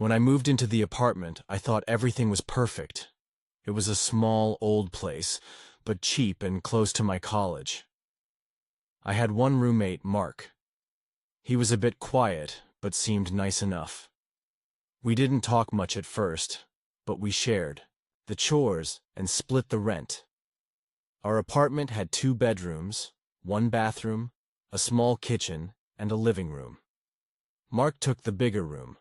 When I moved into the apartment, I thought everything was perfect. It was a small, old place, but cheap and close to my college. I had one roommate, Mark. He was a bit quiet, but seemed nice enough. We didn't talk much at first, but we shared the chores and split the rent. Our apartment had 2 bedrooms, 1 bathroom, a small kitchen, and a living room. Mark took the bigger room.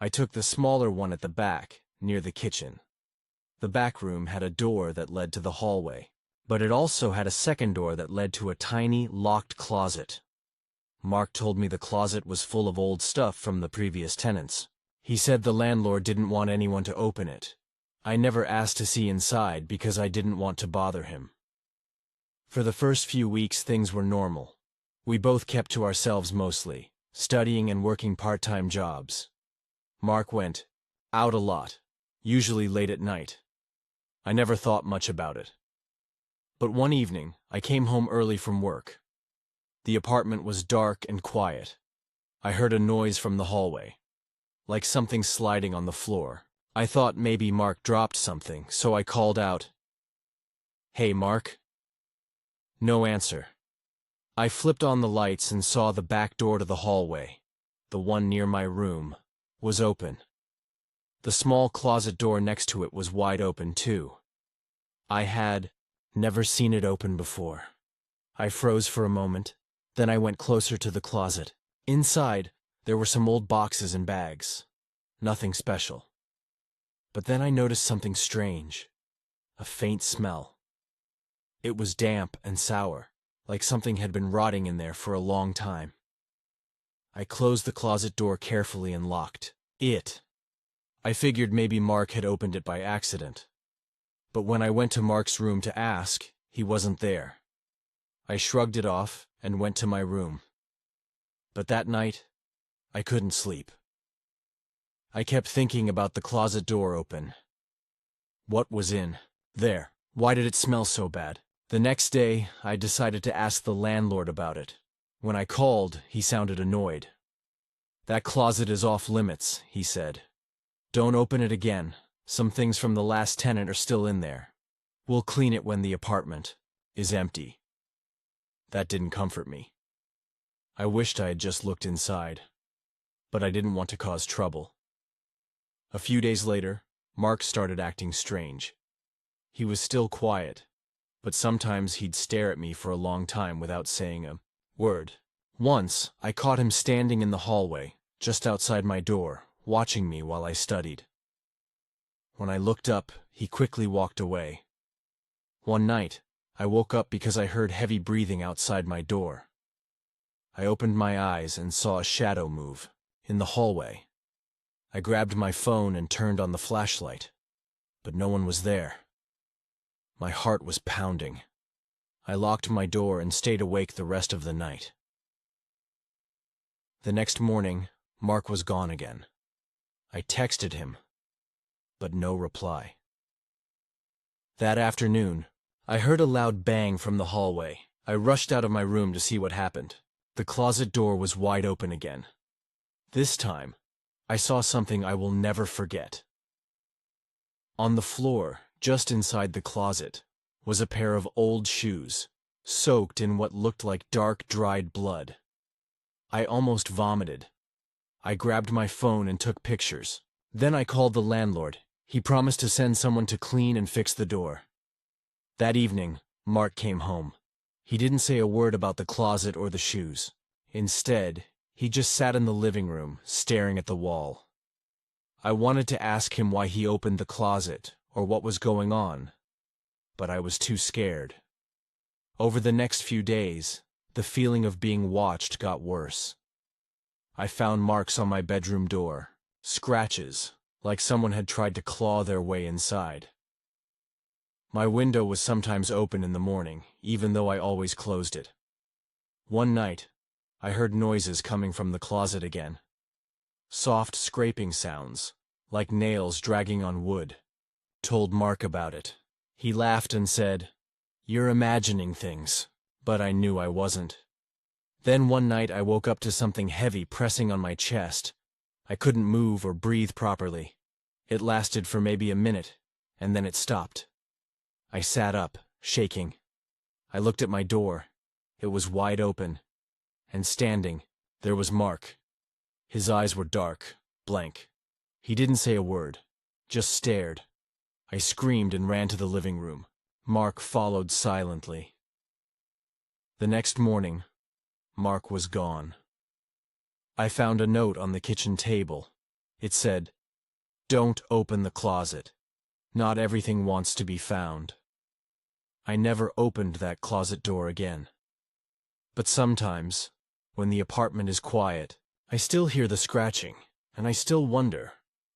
I took the smaller one at the back, near the kitchen. The back room had a door that led to the hallway, but it also had a second door that led to a tiny, locked closet. Mark told me the closet was full of old stuff from the previous tenants. He said the landlord didn't want anyone to open it. I never asked to see inside because I didn't want to bother him. For the first few weeks, things were normal. We both kept to ourselves mostly, studying and working part-time jobs. Mark went out a lot, usually late at night. I never thought much about it. But one evening, I came home early from work. The apartment was dark and quiet. I heard a noise from the hallway, like something sliding on the floor. I thought maybe Mark dropped something, so I called out, "Hey, Mark." No answer. I flipped on the lights and saw the back door to the hallway, the one near my room, was open. The small closet door next to it was wide open too. I had never seen it open before. I froze for a moment, then I went closer to the closet. Inside, there were some old boxes and bags. Nothing special. But then I noticed something strange. A faint smell. It was damp and sour, like something had been rotting in there for a long time. I closed the closet door carefully and locked it. I figured maybe Mark had opened it by accident. But when I went to Mark's room to ask, he wasn't there. I shrugged it off and went to my room. But that night, I couldn't sleep. I kept thinking about the closet door open. What was in there? Why did it smell so bad? The next day, I decided to ask the landlord about it. When I called, he sounded annoyed. "That closet is off limits," he said. "Don't open it again. Some things from the last tenant are still in there. We'll clean it when the apartment is empty." That didn't comfort me. I wished I had just looked inside, but I didn't want to cause trouble. A few days later, Mark started acting strange. He was still quiet, but sometimes he'd stare at me for a long time without saying a word. Once, I caught him standing in the hallway, just outside my door, watching me while I studied. When I looked up, he quickly walked away. One night, I woke up because I heard heavy breathing outside my door. I opened my eyes and saw a shadow move in the hallway. I grabbed my phone and turned on the flashlight, but no one was there. My heart was pounding. I locked my door and stayed awake the rest of the night. The next morning, Mark was gone again. I texted him, but no reply. That afternoon, I heard a loud bang from the hallway. I rushed out of my room to see what happened. The closet door was wide open again. This time, I saw something I will never forget. On the floor, just inside the closet, was a pair of old shoes, soaked in what looked like dark, dried blood. I almost vomited. I grabbed my phone and took pictures. Then I called the landlord. He promised to send someone to clean and fix the door. That evening, Mark came home. He didn't say a word about the closet or the shoes. Instead, he just sat in the living room, staring at the wall. I wanted to ask him why he opened the closet or what was going on, but I was too scared. Over the next few days, the feeling of being watched got worse. I found marks on my bedroom door, scratches, like someone had tried to claw their way inside. My window was sometimes open in the morning, even though I always closed it. One night, I heard noises coming from the closet again. Soft scraping sounds, like nails dragging on wood. Told Mark about it. He laughed and said, "You're imagining things," but I knew I wasn't. Then one night I woke up to something heavy pressing on my chest. I couldn't move or breathe properly. It lasted for maybe a minute, and then it stopped. I sat up, shaking. I looked at my door. It was wide open. And standing, there was Mark. His eyes were dark, blank. He didn't say a word, just stared. I screamed and ran to the living room. Mark followed silently. The next morning, Mark was gone. I found a note on the kitchen table. It said, "Don't open the closet. Not everything wants to be found." I never opened that closet door again. But sometimes, when the apartment is quiet, I still hear the scratching, and I still wonder,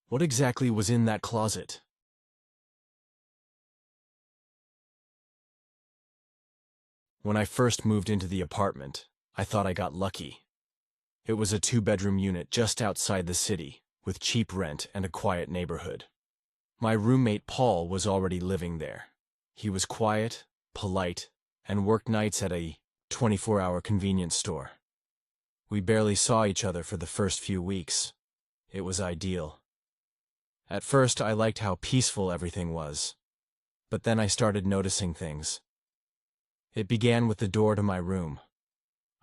what exactly was in that closet? When I first moved into the apartment, I thought I got lucky. It was a 2-bedroom unit just outside the city, with cheap rent and a quiet neighborhood. My roommate Paul was already living there. He was quiet, polite, and worked nights at a 24-hour convenience store. We barely saw each other for the first few weeks. It was ideal. At first, I liked how peaceful everything was. But then I started noticing things. It began with the door to my room.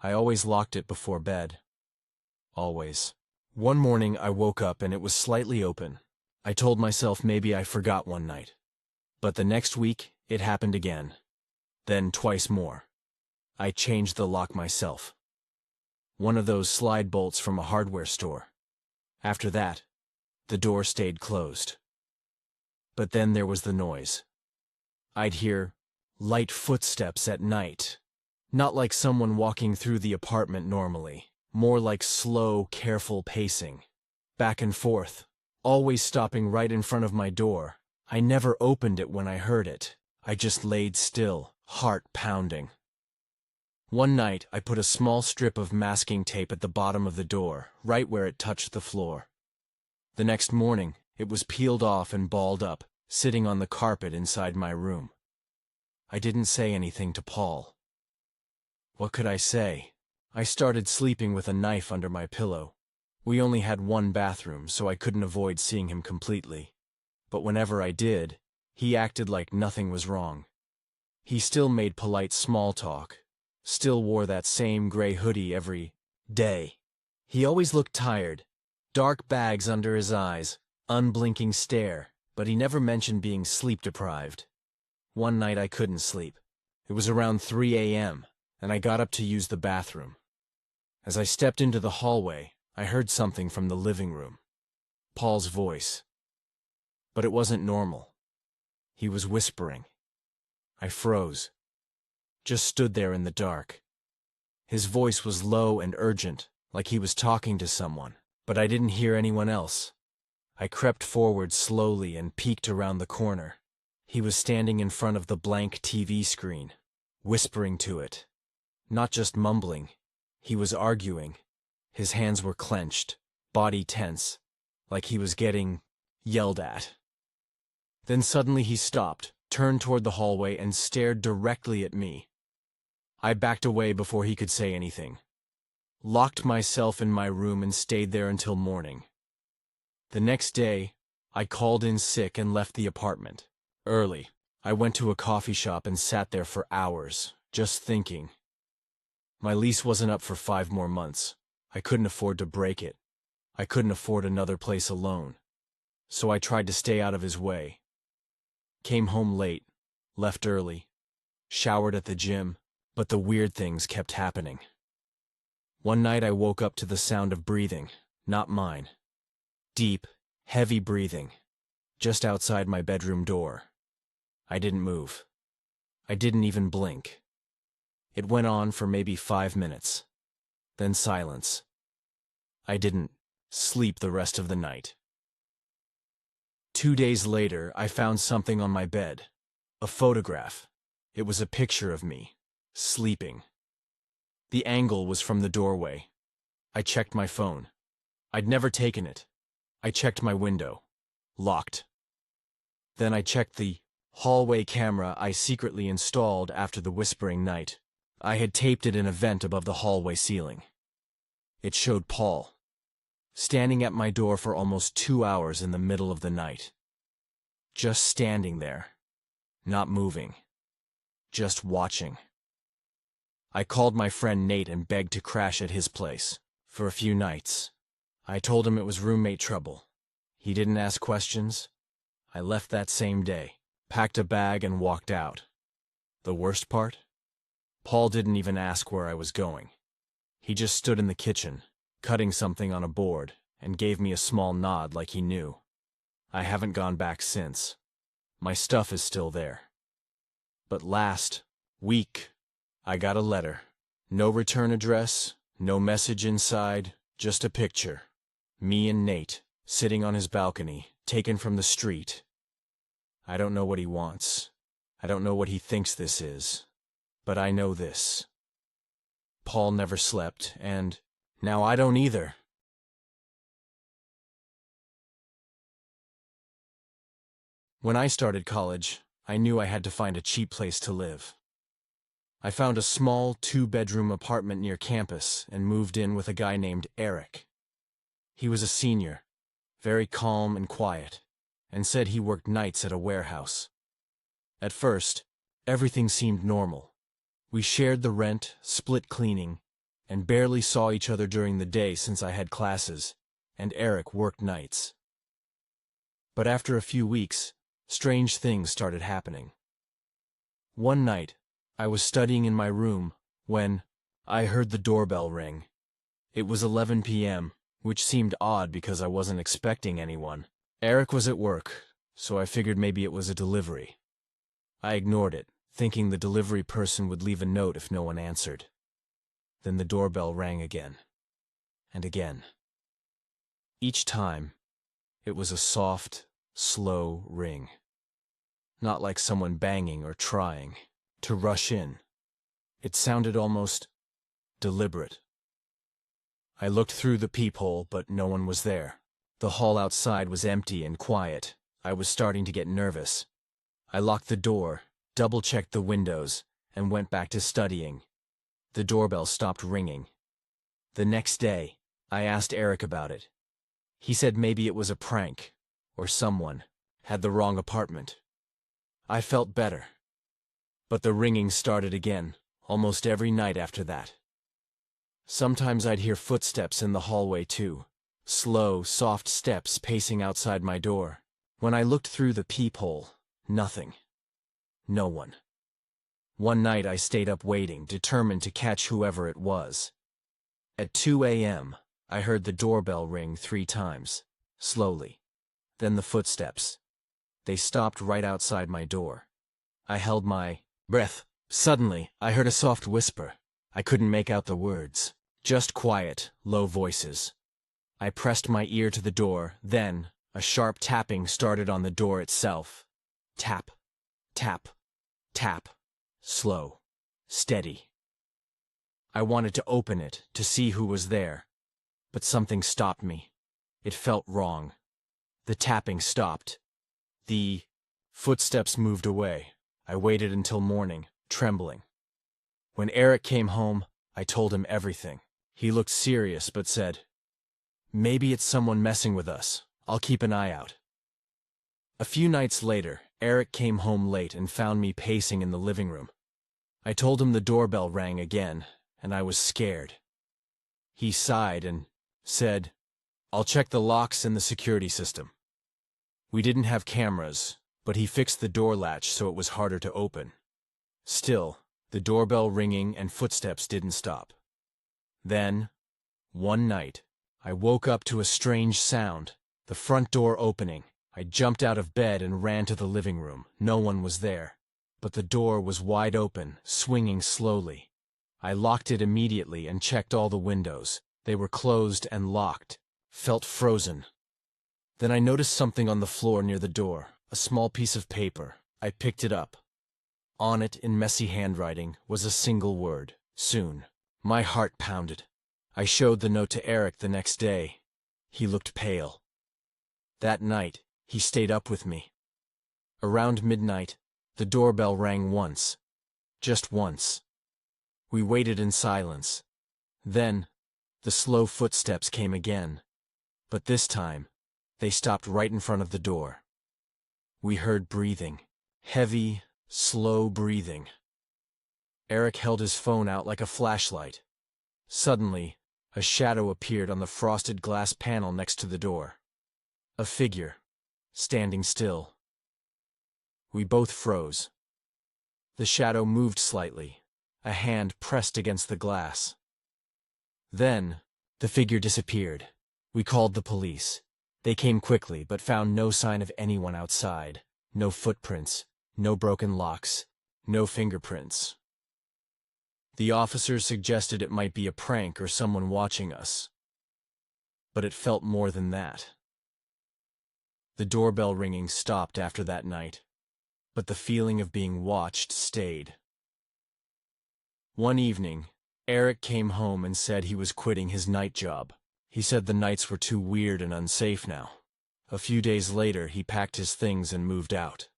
I always locked it before bed. Always. One morning I woke up and it was slightly open. I told myself maybe I forgot one night. But the next week, it happened again. Then twice more. I changed the lock myself. One of those slide bolts from a hardware store. After that, the door stayed closed. But then there was the noise. I'd hear light footsteps at night. Not like someone walking through the apartment normally. More like slow, careful pacing. Back and forth, always stopping right in front of my door. I never opened it when I heard it. I just laid still, heart pounding. One night, I put a small strip of masking tape at the bottom of the door, right where it touched the floor. The next morning, it was peeled off and balled up, sitting on the carpet inside my room. I didn't say anything to Paul. What could I say? I started sleeping with a knife under my pillow. We only had one bathroom, so I couldn't avoid seeing him completely. But whenever I did, he acted like nothing was wrong. He still made polite small talk, still wore that same gray hoodie every day. He always looked tired, dark bags under his eyes, unblinking stare, but he never mentioned being sleep-deprived. One night I couldn't sleep. It was around 3 a.m., and I got up to use the bathroom. As I stepped into the hallway, I heard something from the living room. Paul's voice. But it wasn't normal. He was whispering. I froze. Just stood there in the dark. His voice was low and urgent, like he was talking to someone, but I didn't hear anyone else. I crept forward slowly and peeked around the corner. He was standing in front of the blank TV screen, whispering to it. Not just mumbling. He was arguing. His hands were clenched, body tense, like he was getting yelled at. Then suddenly he stopped, turned toward the hallway, and stared directly at me. I backed away before he could say anything. Locked myself in my room and stayed there until morning. The next day, I called in sick and left the apartment. Early, I went to a coffee shop and sat there for hours, just thinking. My lease wasn't up for 5 more months. I couldn't afford to break it. I couldn't afford another place alone. So I tried to stay out of his way. Came home late, left early, showered at the gym, but the weird things kept happening. One night I woke up to the sound of breathing, not mine. Deep, heavy breathing, just outside my bedroom door. I didn't move. I didn't even blink. It went on for maybe 5 minutes. Then silence. I didn't sleep the rest of the night. 2 days later, I found something on my bed. A photograph. It was a picture of me, sleeping. The angle was from the doorway. I checked my phone. I'd never taken it. I checked my window. Locked. Then I checked the hallway camera I secretly installed after the whispering night. I had taped it in a vent above the hallway ceiling. It showed Paul. standing at my door for almost 2 hours in the middle of the night. Just standing there, not moving, just watching. I called my friend Nate and begged to crash at his place for a few nights. I told him it was roommate trouble. He didn't ask questions. I left that same day, packed a bag and walked out. The worst part? Paul didn't even ask where I was going. He just stood in the kitchen, cutting something on a board, and gave me a small nod like he knew. I haven't gone back since. My stuff is still there. But last week, I got a letter. No return address, no message inside, just a picture. Me and Nate, sitting on his balcony, taken from the street. I don't know what he wants. I don't know what he thinks this is. But I know this. Paul never slept, and now I don't either. When I started college, I knew I had to find a cheap place to live. I found a small 2-bedroom apartment near campus and moved in with a guy named Eric. He was a senior, very calm and quiet, and said he worked nights at a warehouse. At first, everything seemed normal. We shared the rent, split cleaning, and barely saw each other during the day since I had classes, and Eric worked nights. But after a few weeks, strange things started happening. One night, I was studying in my room when I heard the doorbell ring. It was 11 p.m., which seemed odd because I wasn't expecting anyone. Eric was at work, so I figured maybe it was a delivery. I ignored it, thinking the delivery person would leave a note if no one answered. Then the doorbell rang again, and again. Each time, it was a soft, slow ring. Not like someone banging or trying to rush in. It sounded almost deliberate. I looked through the peephole, but no one was there. The hall outside was empty and quiet. I was starting to get nervous. I locked the door, double-checked the windows, and went back to studying. The doorbell stopped ringing. The next day, I asked Eric about it. He said maybe it was a prank, or someone had the wrong apartment. I felt better. But the ringing started again, almost every night after that. Sometimes I'd hear footsteps in the hallway too. Slow, soft steps pacing outside my door. When I looked through the peephole, nothing. No one. One night I stayed up waiting, determined to catch whoever it was. At 2 a.m., I heard the doorbell ring 3 times, slowly. Then the footsteps. They stopped right outside my door. I held my breath. Suddenly, I heard a soft whisper. I couldn't make out the words. Just quiet, low voices. I pressed my ear to the door, then a sharp tapping started on the door itself. Tap, tap, tap. Slow, steady. I wanted to open it, to see who was there. But something stopped me. It felt wrong. The tapping stopped. The footsteps moved away. I waited until morning, trembling. When Eric came home, I told him everything. He looked serious but said, "Maybe it's someone messing with us. I'll keep an eye out." A few nights later, Eric came home late and found me pacing in the living room. I told him the doorbell rang again, and I was scared. He sighed and said, "I'll check the locks and the security system." We didn't have cameras, but he fixed the door latch so it was harder to open. Still, the doorbell ringing and footsteps didn't stop. Then, one night, I woke up to a strange sound, the front door opening. I jumped out of bed and ran to the living room. No one was there, but the door was wide open, swinging slowly. I locked it immediately and checked all the windows. They were closed and locked. Felt frozen. Then I noticed something on the floor near the door, a small piece of paper. I picked it up. On it, in messy handwriting, was a single word: soon. My heart pounded. I showed the note to Eric the next day. He looked pale. That night, he stayed up with me. Around midnight, the doorbell rang once. Just once. We waited in silence. Then, the slow footsteps came again. But this time, they stopped right in front of the door. We heard breathing. Heavy, slow breathing. Eric held his phone out like a flashlight. Suddenly, a shadow appeared on the frosted glass panel next to the door. A figure, standing still. We both froze. The shadow moved slightly. A hand pressed against the glass. Then, the figure disappeared. We called the police. They came quickly, but found no sign of anyone outside. No footprints, no broken locks, no fingerprints. The officers suggested it might be a prank or someone watching us. But it felt more than that. The doorbell ringing stopped after that night, but the feeling of being watched stayed. One evening, Eric came home and said he was quitting his night job. He said the nights were too weird and unsafe now. A few days later, he packed his things and moved out.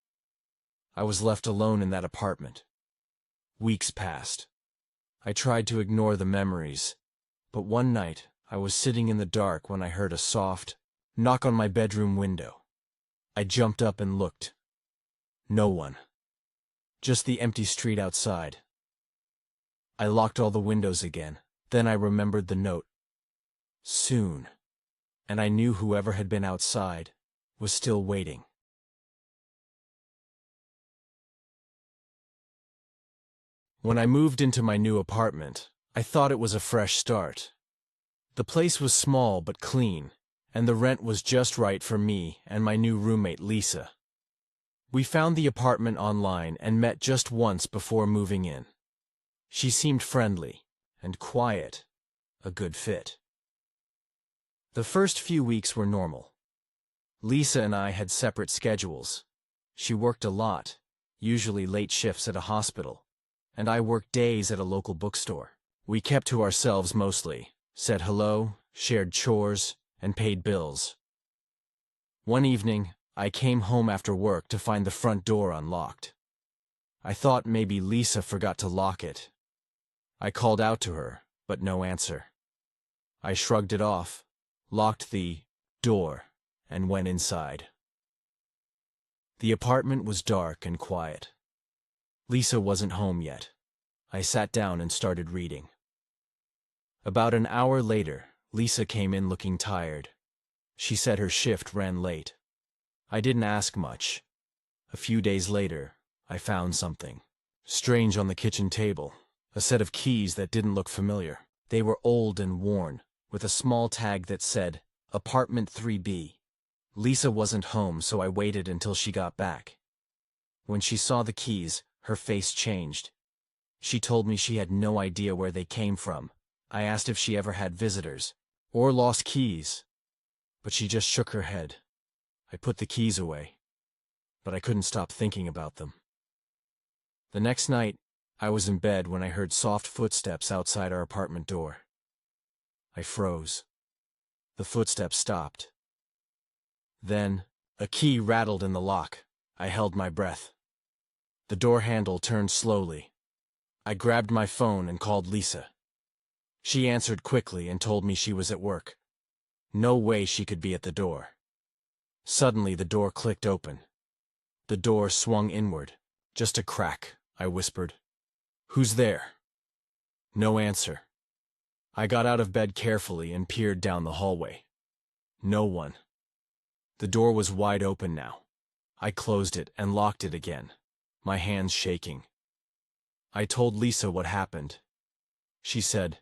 I was left alone in that apartment. Weeks passed. I tried to ignore the memories, but one night I was sitting in the dark when I heard a soft knock on my bedroom window. I jumped up and looked. No one. Just the empty street outside. I locked all the windows again. Then I remembered the note. Soon. And I knew whoever had been outside was still waiting. When I moved into my new apartment, I thought it was a fresh start. The place was small but clean, and the rent was just right for me and my new roommate Lisa. We found the apartment online and met just once before moving in. She seemed friendly and quiet, a good fit. The first few weeks were normal. Lisa and I had separate schedules. She worked a lot, usually late shifts at a hospital, and I worked days at a local bookstore. We kept to ourselves mostly, said hello, shared chores, and paid bills. One evening, I came home after work to find the front door unlocked. I thought maybe Lisa forgot to lock it. I called out to her, but no answer. I shrugged it off, locked the door, and went inside. The apartment was dark and quiet. Lisa wasn't home yet. I sat down and started reading. About an hour later, Lisa came in looking tired. She said her shift ran late. I didn't ask much. A few days later, I found something strange on the kitchen table, a set of keys that didn't look familiar. They were old and worn, with a small tag that said, Apartment 3B. Lisa wasn't home, so I waited until she got back. When she saw the keys, her face changed. She told me she had no idea where they came from. I asked if she ever had visitors, or lost keys, but she just shook her head. I put the keys away, but I couldn't stop thinking about them. The next night, I was in bed when I heard soft footsteps outside our apartment door. I froze. The footsteps stopped. Then, a key rattled in the lock. I held my breath. The door handle turned slowly. I grabbed my phone and called Lisa. She answered quickly and told me she was at work. No way she could be at the door. Suddenly, the door clicked open. The door swung inward. Just a crack, I whispered. Who's there? No answer. I got out of bed carefully and peered down the hallway. No one. The door was wide open now. I closed it and locked it again, my hands shaking. I told Lisa what happened. She said,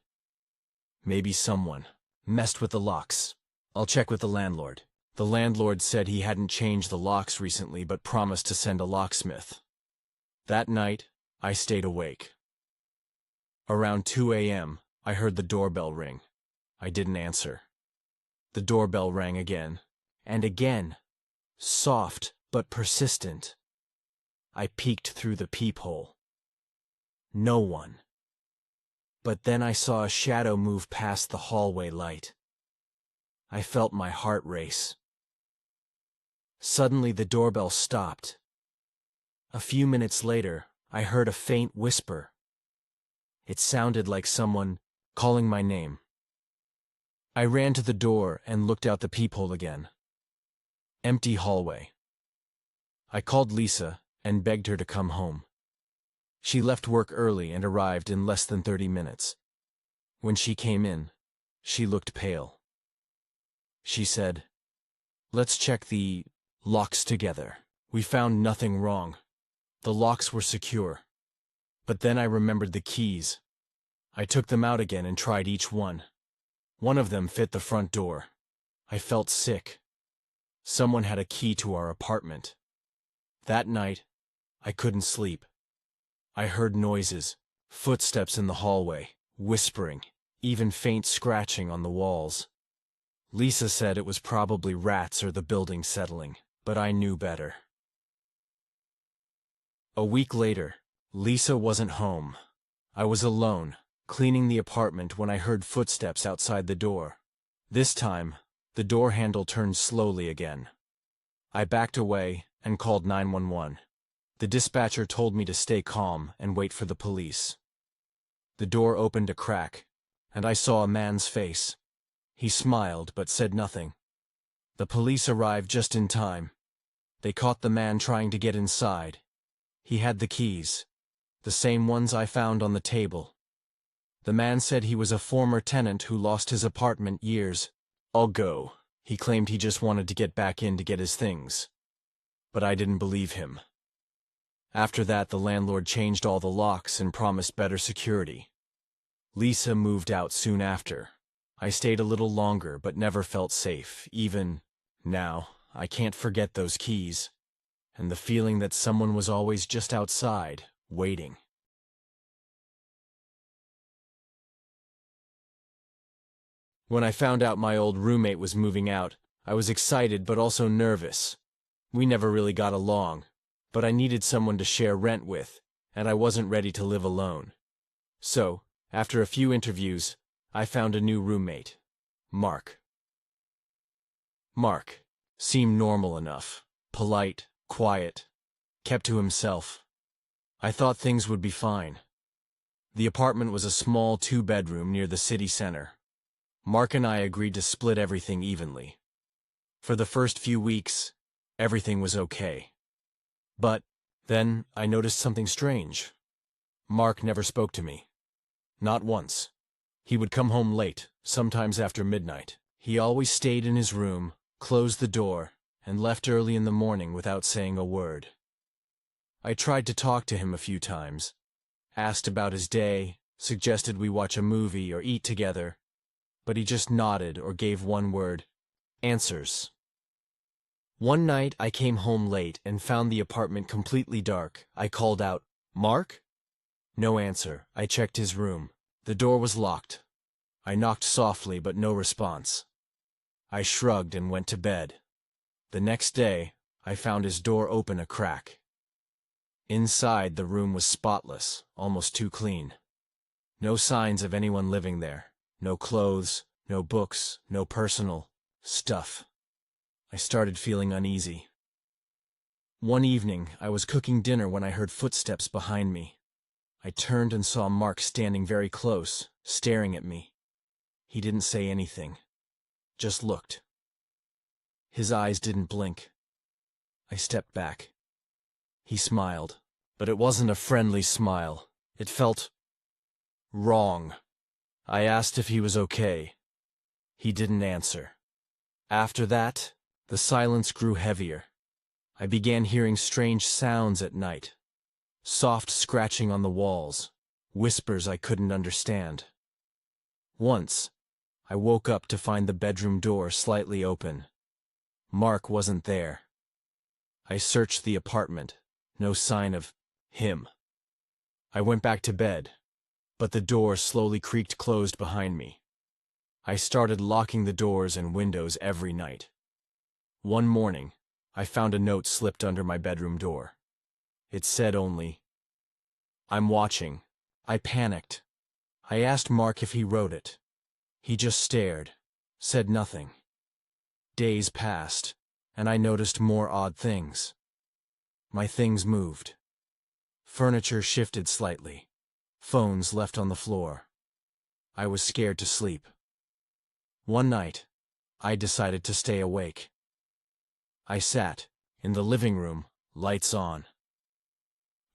maybe someone messed with the locks. I'll check with the landlord. The landlord said he hadn't changed the locks recently but promised to send a locksmith. That night, I stayed awake. Around 2 a.m., I heard the doorbell ring. I didn't answer. The doorbell rang again, and again, soft but persistent. I peeked through the peephole. No one. But then I saw a shadow move past the hallway light. I felt my heart race. Suddenly the doorbell stopped. A few minutes later, I heard a faint whisper. It sounded like someone calling my name. I ran to the door and looked out the peephole again. Empty hallway. I called Lisa and begged her to come home. She left work early and arrived in less than 30 minutes. When she came in, she looked pale. She said, "Let's check the locks together." We found nothing wrong. The locks were secure. But then I remembered the keys. I took them out again and tried each one. One of them fit the front door. I felt sick. Someone had a key to our apartment. That night, I couldn't sleep. I heard noises, footsteps in the hallway, whispering, even faint scratching on the walls. Lisa said it was probably rats or the building settling, but I knew better. A week later, Lisa wasn't home. I was alone, cleaning the apartment when I heard footsteps outside the door. This time, the door handle turned slowly again. I backed away and called 911. The dispatcher told me to stay calm and wait for the police. The door opened a crack, and I saw a man's face. He smiled but said nothing. The police arrived just in time. They caught the man trying to get inside. He had the keys, the same ones I found on the table. The man said he was a former tenant who lost his apartment years ago. He claimed he just wanted to get back in to get his things. But I didn't believe him. After that, the landlord changed all the locks and promised better security. Lisa moved out soon after. I stayed a little longer but never felt safe. Even now, I can't forget those keys, and the feeling that someone was always just outside, waiting. When I found out my old roommate was moving out, I was excited but also nervous. We never really got along, but I needed someone to share rent with, and I wasn't ready to live alone. So, after a few interviews, I found a new roommate, Mark. Mark seemed normal enough, polite, quiet, kept to himself. I thought things would be fine. The apartment was a small 2-bedroom near the city center. Mark and I agreed to split everything evenly. For the first few weeks, everything was okay. But then I noticed something strange. Mark never spoke to me. Not once. He would come home late, sometimes after midnight. He always stayed in his room, closed the door, and left early in the morning without saying a word. I tried to talk to him a few times, asked about his day, suggested we watch a movie or eat together, but he just nodded or gave one word answers. One night I came home late and found the apartment completely dark. I called out, "Mark?" No answer. I checked his room. The door was locked. I knocked softly but no response. I shrugged and went to bed. The next day, I found his door open a crack. Inside, the room was spotless, almost too clean. No signs of anyone living there. No clothes, no books, no personal stuff. I started feeling uneasy. One evening, I was cooking dinner when I heard footsteps behind me. I turned and saw Mark standing very close, staring at me. He didn't say anything, just looked. His eyes didn't blink. I stepped back. He smiled, but it wasn't a friendly smile. It felt wrong. I asked if he was okay. He didn't answer. After that, the silence grew heavier. I began hearing strange sounds at night. Soft scratching on the walls, whispers I couldn't understand. Once, I woke up to find the bedroom door slightly open. Mark wasn't there. I searched the apartment, no sign of him. I went back to bed, but the door slowly creaked closed behind me. I started locking the doors and windows every night. One morning, I found a note slipped under my bedroom door. It said only, "I'm watching." I panicked. I asked Mark if he wrote it. He just stared, said nothing. Days passed, and I noticed more odd things. My things moved. Furniture shifted slightly. Phones left on the floor. I was scared to sleep. One night, I decided to stay awake. I sat in the living room, lights on.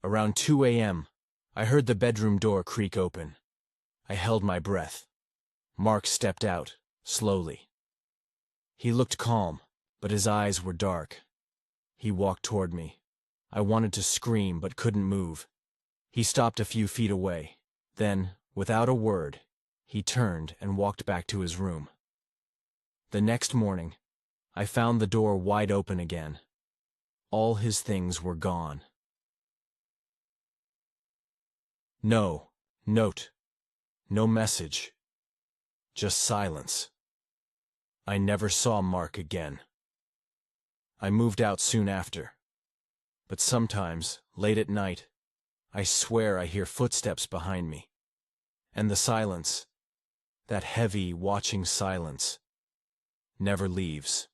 Around 2 a.m., I heard the bedroom door creak open. I held my breath. Mark stepped out, slowly. He looked calm, but his eyes were dark. He walked toward me. I wanted to scream but couldn't move. He stopped a few feet away. Then, without a word, he turned and walked back to his room. The next morning, I found the door wide open again. All his things were gone. No note, no message, just silence. I never saw Mark again. I moved out soon after. But sometimes, late at night, I swear I hear footsteps behind me. And the silence, that heavy, watching silence, never leaves.